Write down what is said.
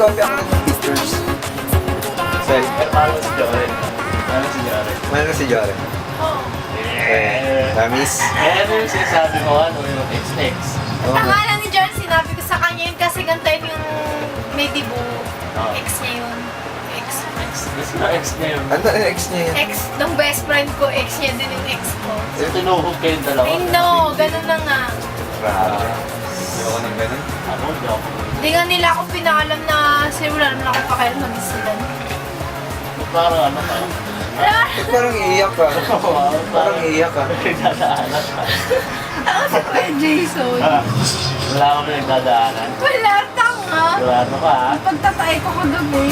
copy ako ng pictures. Sorry. Pero paano si Joren? Paano si Joren? Mahal na si Joren. Promise? Ano yung sinasabi mo, ano yung X-X? Oo. Tanga lang ni John, sinabi ko sa kanya yun kasi gantayin yung may dibu. Oo. Ex niya yun. Ex. Gusto na X niya yun. Ano yung ex niya yan? Ex, nung best friend ko, ex niya din yung ex ko. So, tinuhog kayong dalawa? Ay no, ganun na nga. Grabe. Ayoko ng ganun. Ako, joke. Hindi nga nila ako pinaalam na sila wala naman ako pakialam mag sila. Parang ano ka? Ba't parang iiyak ka? Parang iiyak ka. Nagdadaanan ka. Ako si Kuya Jason. Wala ka ba nagdadaanan? Wala, tanga. Sigurado ka, ha? Pagtatay ko ko doon eh.